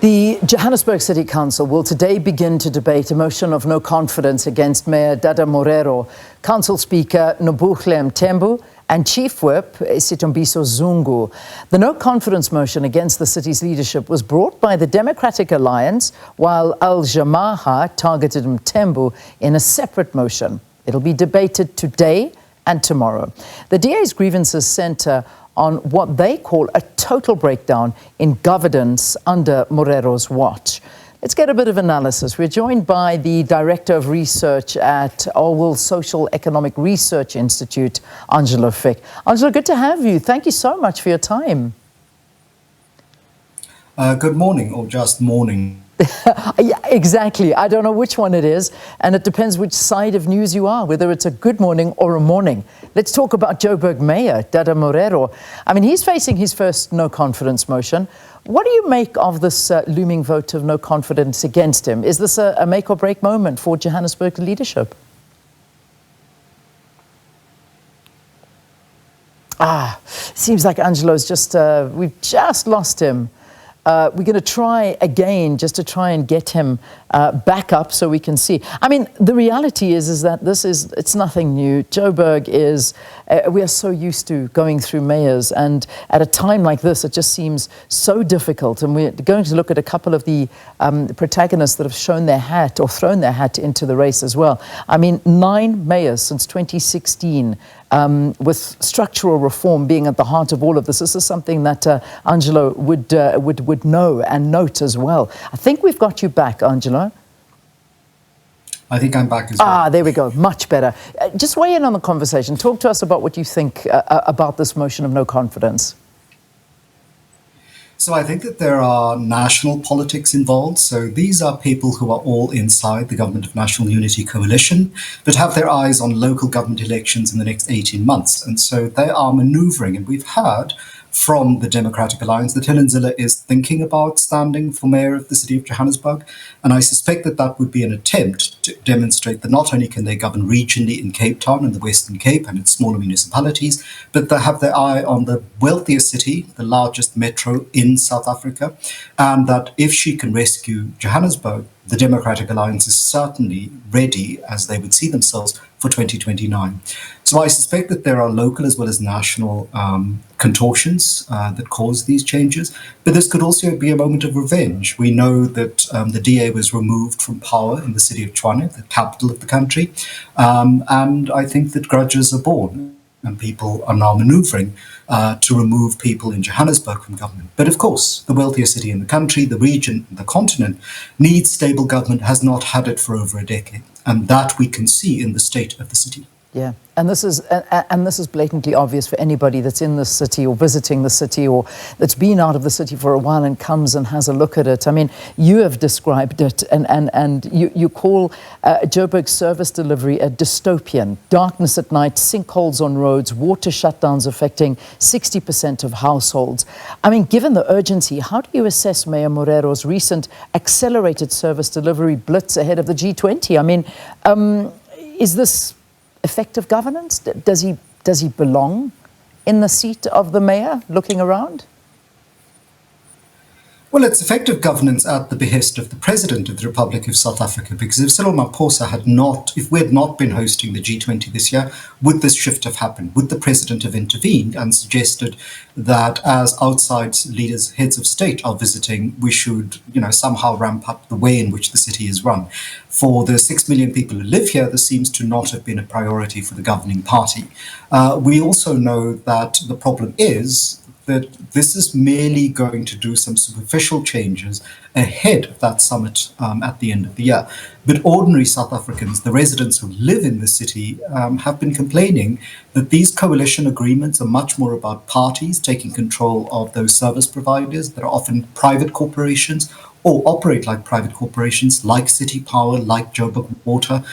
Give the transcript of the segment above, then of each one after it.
The Johannesburg City Council will today begin to debate a motion of no confidence against Mayor Dada Morero, Council Speaker Nobuhle Mthembu, and Chief Whip Sithembiso Zungu. The no confidence motion against the city's leadership was brought by the Democratic Alliance, while Jama-ah targeted Mthembu in a separate motion. It'll be debated today and tomorrow. The DA's grievances centre on what they call a total breakdown in governance under Morero's watch. Let's get a bit of analysis. We're joined by the Director of Research at Auwal Socio-economic Research Institute, Angelo Fick. Angelo, good to have you. Thank you so much for your time. Good morning, or just morning. Yeah, exactly. I don't know which one it is, and it depends which side of news you are, whether it's a good morning or a morning. Let's talk about Joburg Mayor Dada Morero. I mean, he's facing his first no confidence motion. What do you make of this looming vote of no confidence against him? Is this a make or break moment for Johannesburg leadership? Seems like Angelo's just, we've just lost him. We're going to try again just to try and get him back up so we can see. I mean, the reality is that it's nothing new. Joburg is, we are so used to going through mayors, and at a time like this, it just seems so difficult. And we're going to look at a couple of the protagonists that have shown their hat or thrown their hat into the race as well. I mean, 9 mayors since 2016. With structural reform being at the heart of all of this. This is something that Angelo would know and note as well. I think we've got you back, Angelo. I think I'm back as well. There we go. Much better. Just weigh in on the conversation. Talk to us about what you think about this motion of no confidence. So I think that there are national politics involved. So these are people who are all inside the Government of National Unity coalition, but have their eyes on local government elections in the next 18 months. And so they are maneuvering. And we've heard from the Democratic Alliance that Helen Zille is thinking about standing for mayor of the city of Johannesburg. And I suspect that that would be an attempt to demonstrate that not only can they govern regionally in Cape Town and the Western Cape and its smaller municipalities, but they have their eye on the wealthiest city, the largest metro in South Africa, and that if she can rescue Johannesburg, the Democratic Alliance is certainly ready, as they would see themselves, for 2029. So I suspect that there are local as well as national contortions that cause these changes, but this could also be a moment of revenge. We know that the DA was removed from power in the city of Tshwane, the capital of the country, and I think that grudges are born. And people are now maneuvering to remove people in Johannesburg from government. But of course, the wealthiest city in the country, the region, the continent, needs stable government, has not had it for over a decade. And that we can see in the state of the city. Yeah, and this is blatantly obvious for anybody that's in the city or visiting the city or that's been out of the city for a while and comes and has a look at it. I mean, you have described it, and you call Joburg service delivery a dystopian. Darkness at night, sinkholes on roads, water shutdowns affecting 60% of households. I mean, given the urgency, how do you assess Mayor Morero's recent accelerated service delivery blitz ahead of the G20? I mean, is this effective governance? Does he belong in the seat of the mayor looking around? Well, it's effective governance at the behest of the President of the Republic of South Africa, because if Cyril Ramaphosa if we had not been hosting the G20 this year, would this shift have happened? Would the President have intervened and suggested that as outside leaders, heads of state are visiting, we should, somehow ramp up the way in which the city is run? For the 6 million people who live here, this seems to not have been a priority for the governing party. We also know that the problem is that this is merely going to do some superficial changes ahead of that summit at the end of the year. But ordinary South Africans, the residents who live in the city, have been complaining that these coalition agreements are much more about parties taking control of those service providers that are often private corporations or operate like private corporations, like City Power, like Joburg Water,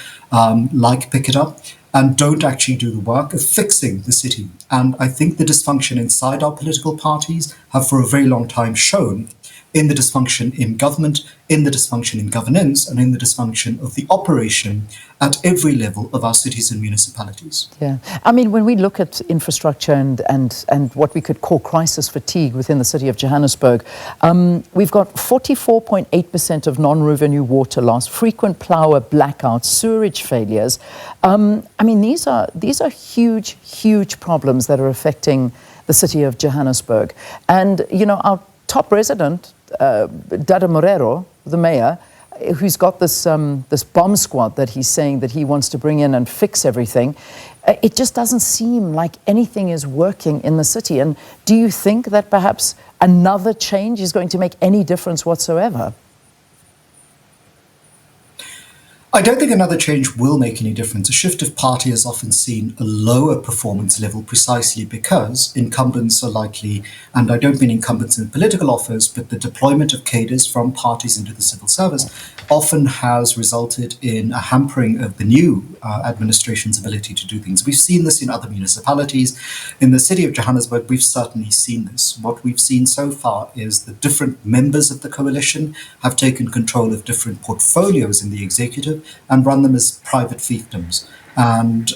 like Pick It Up, and don't actually do the work of fixing the city. And I think the dysfunction inside our political parties have for a very long time shown in the dysfunction in government, in the dysfunction in governance, and in the dysfunction of the operation at every level of our cities and municipalities. Yeah. I mean, when we look at infrastructure and what we could call crisis fatigue within the city of Johannesburg, we've got 44.8% of non-revenue water loss, frequent power blackouts, sewerage failures. I mean, these are huge, huge problems that are affecting the city of Johannesburg. And, you know, our top resident, Dada Morero, the mayor, who's got this this bomb squad that he's saying that he wants to bring in and fix everything, it just doesn't seem like anything is working in the city. And do you think that perhaps another change is going to make any difference whatsoever? I don't think another change will make any difference. A shift of party has often seen a lower performance level precisely because incumbents are likely, and I don't mean incumbents in political office, but the deployment of cadres from parties into the civil service often has resulted in a hampering of the new administration's ability to do things. We've seen this in other municipalities. In the city of Johannesburg, we've certainly seen this. What we've seen so far is that different members of the coalition have taken control of different portfolios in the executive and run them as private fiefdoms. And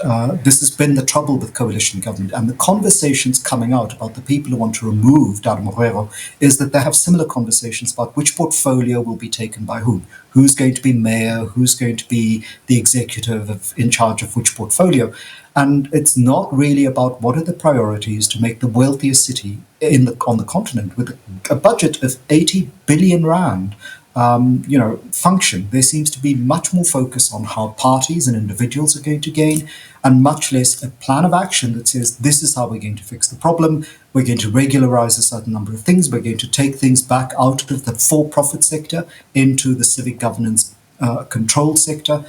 this has been the trouble with coalition government. And the conversations coming out about the people who want to remove Dada Morero is that they have similar conversations about which portfolio will be taken by whom. Who's going to be mayor? Who's going to be the executive in charge of which portfolio? And it's not really about what are the priorities to make the wealthiest city on the continent with a budget of 80 billion rand function. There seems to be much more focus on how parties and individuals are going to gain, and much less a plan of action that says this is how we're going to fix the problem. We're going to regularize a certain number of things. We're going to take things back out of the for-profit sector into the civic governance control sector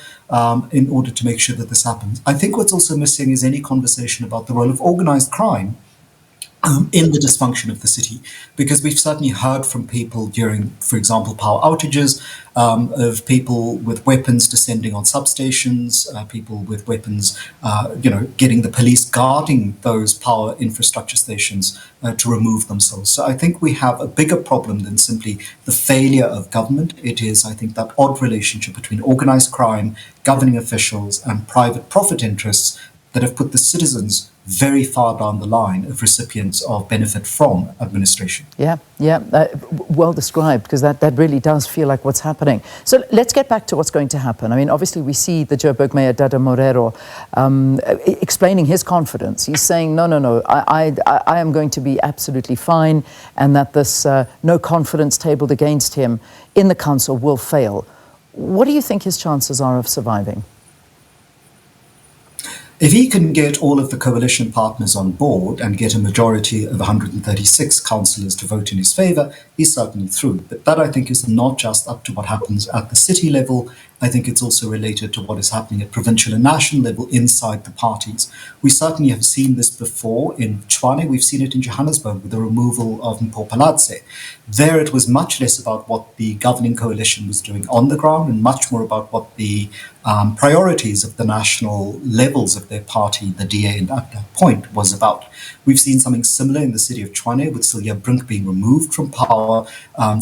in order to make sure that this happens. I think what's also missing is any conversation about the role of organized crime in the dysfunction of the city, because we've certainly heard from people during, for example, power outages, of people with weapons descending on substations, people with weapons, getting the police guarding those power infrastructure stations to remove themselves. So I think we have a bigger problem than simply the failure of government. It is, I think, that odd relationship between organized crime, governing officials, and private profit interests that have put the citizens very far down the line of recipients of benefit from administration. Yeah, well described, because that really does feel like what's happening. So let's get back to what's going to happen. I mean, obviously we see the Joburg Mayor Dada Morero explaining his confidence. He's saying, no, I am going to be absolutely fine, and that this no confidence tabled against him in the council will fail. What do you think his chances are of surviving? If he can get all of the coalition partners on board and get a majority of 136 councillors to vote in his favour, he's certainly through. But that, I think, is not just up to what happens at the city level. I think it's also related to what is happening at provincial and national level inside the parties. We certainly have seen this before in Tshwane. We've seen it in Johannesburg with the removal of Mpopalatse. There it was much less about what the governing coalition was doing on the ground and much more about what the priorities of the national levels of their party, the DA, and at that point was about. We've seen something similar in the city of Tshwane, with Sylvia Brink being removed from power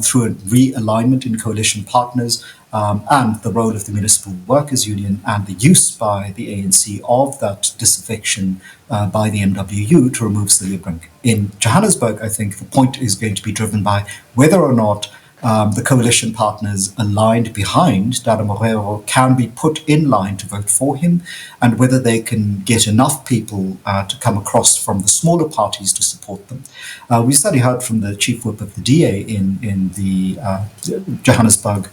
through a realignment in coalition partners, and the role of the Municipal Workers' Union and the use by the ANC of that disaffection by the MWU to remove Sylvia Brink. In Johannesburg, I think the point is going to be driven by whether or not the coalition partners aligned behind Dada Morero can be put in line to vote for him, and whether they can get enough people to come across from the smaller parties to support them. We certainly heard from the chief whip of the DA in the Johannesburg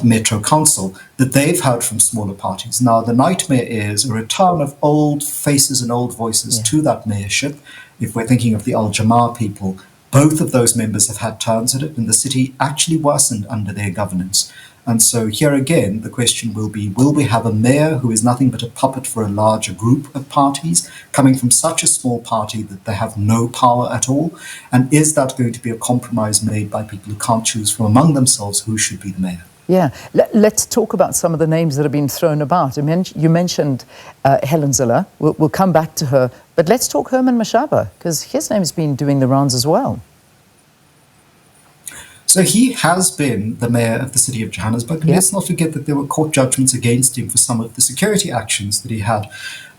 Metro Council that they've heard from smaller parties. Now, the nightmare is a return of old faces and old voices to that mayorship. If we're thinking of the Jama-ah people, both of those members have had turns at it, and the city actually worsened under their governance. And so here again, the question will be, will we have a mayor who is nothing but a puppet for a larger group of parties, coming from such a small party that they have no power at all? And is that going to be a compromise made by people who can't choose from among themselves who should be the mayor? Yeah, let's talk about some of the names that have been thrown about. You mentioned Helen Zille. We'll come back to her. But let's talk Herman Mashaba, because his name's been doing the rounds as well. So he has been the mayor of the city of Johannesburg. And let's not forget that there were court judgments against him for some of the security actions that he had.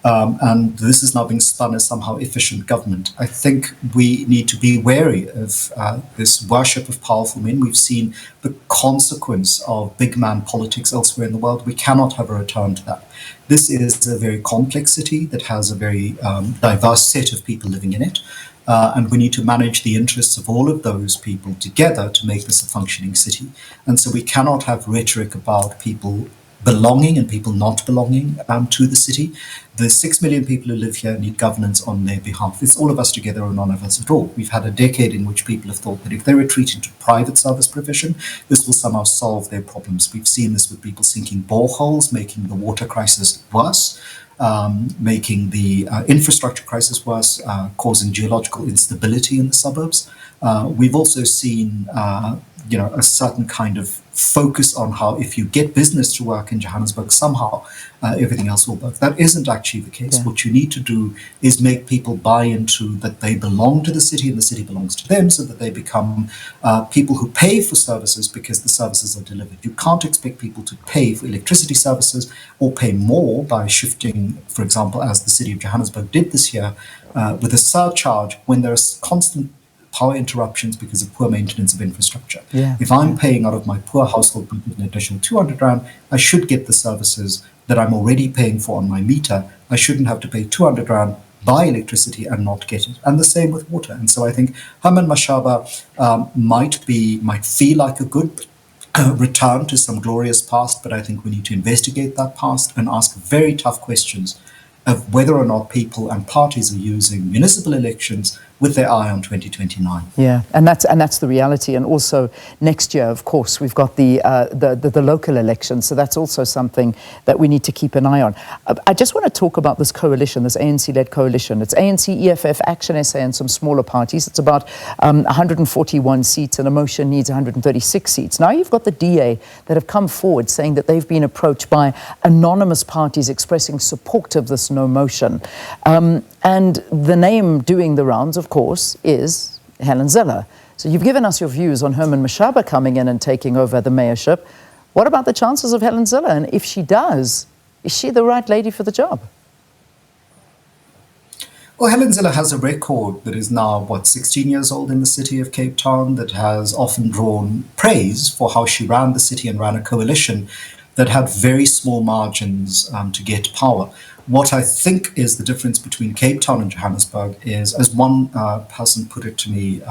And this is now being spun as somehow efficient government. I think we need to be wary of this worship of powerful men. We've seen the consequence of big man politics elsewhere in the world. We cannot have a return to that. This is a very complex city that has a very diverse set of people living in it. And we need to manage the interests of all of those people together to make this a functioning city. And so we cannot have rhetoric about people belonging and people not belonging to the city. The 6 million people who live here need governance on their behalf. It's all of us together or none of us at all. We've had a decade in which people have thought that if they retreat into private service provision, this will somehow solve their problems. We've seen this with people sinking boreholes, making the water crisis worse, making the infrastructure crisis worse, causing geological instability in the suburbs. We've also seen a certain kind of focus on how if you get business to work in Johannesburg, somehow everything else will work. That isn't actually the case. Yeah. What you need to do is make people buy into that they belong to the city and the city belongs to them, so that they become people who pay for services because the services are delivered. You can't expect people to pay for electricity services or pay more by shifting, for example, as the city of Johannesburg did this year, with a surcharge when there's constant power interruptions because of poor maintenance of infrastructure. Yeah. If I'm paying out of my poor household budget an additional 200 Rand, I should get the services that I'm already paying for on my meter. I shouldn't have to pay 200 Rand, buy electricity and not get it. And the same with water. And so I think Herman Mashaba might feel like a good return to some glorious past, but I think we need to investigate that past and ask very tough questions of whether or not people and parties are using municipal elections with their eye on 2029. Yeah, and that's the reality. And also next year, of course, we've got the local elections. So that's also something that we need to keep an eye on. I just want to talk about this coalition, this ANC-led coalition. It's ANC, EFF, Action SA, and some smaller parties. It's about 141 seats, and a motion needs 136 seats. Now you've got the DA that have come forward saying that they've been approached by anonymous parties expressing support of this no motion. And the name doing the rounds, of course, is Helen Zille. So you've given us your views on Herman Mashaba coming in and taking over the mayorship. What about the chances of Helen Zille? And if she does, is she the right lady for the job? Well, Helen Zille has a record that is now, 16 years old in the city of Cape Town, that has often drawn praise for how she ran the city and ran a coalition that had very small margins to get power. What I think is the difference between Cape Town and Johannesburg is, as one person put it to me,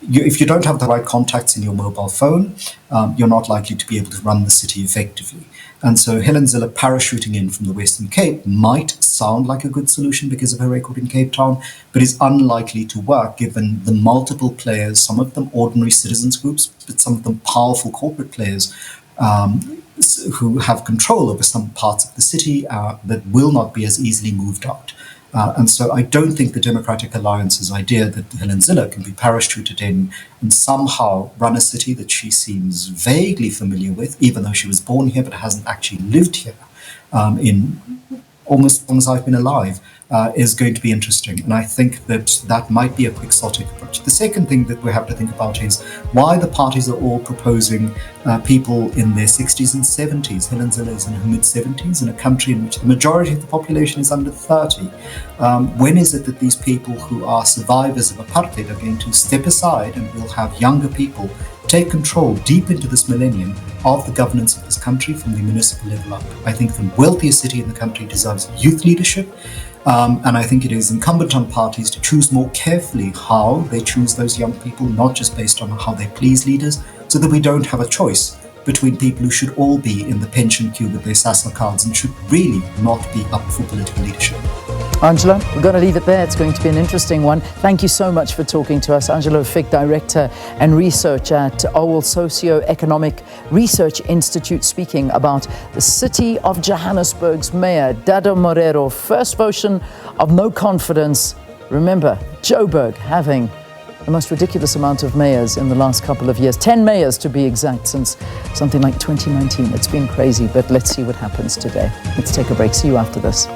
if you don't have the right contacts in your mobile phone, you're not likely to be able to run the city effectively. And so Helen Zille parachuting in from the Western Cape might sound like a good solution because of her record in Cape Town, but is unlikely to work given the multiple players, some of them ordinary citizens groups, but some of them powerful corporate players, who have control over some parts of the city that will not be as easily moved out. And so I don't think the Democratic Alliance's idea that Helen Zille can be parachuted in and somehow run a city that she seems vaguely familiar with, even though she was born here but hasn't actually lived here in almost as long as I've been alive, is going to be interesting. And I think that might be a quixotic approach. The second thing that we have to think about is why the parties are all proposing people in their 60s and 70s. Helen Zille is in her mid-70s in a country in which the majority of the population is under 30. When is it that these people who are survivors of apartheid are going to step aside and we'll have younger people take control deep into this millennium of the governance of this country from the municipal level up? I think the wealthiest city in the country deserves youth leadership. And I think it is incumbent on parties to choose more carefully how they choose those young people, not just based on how they please leaders, so that we don't have a choice between people who should all be in the pension queue with their SASSA cards and should really not be up for political leadership. Angela, we're going to leave it there. It's going to be an interesting one. Thank you so much for talking to us. Angelo Fick, Director and Research at Auwal Socio-economic Research Institute, speaking about the city of Johannesburg's Mayor Dada Morero. First motion of no confidence. Remember, Joburg having the most ridiculous amount of mayors in the last couple of years. 10 mayors to be exact, since something like 2019. It's been crazy, but let's see what happens today. Let's take a break. See you after this.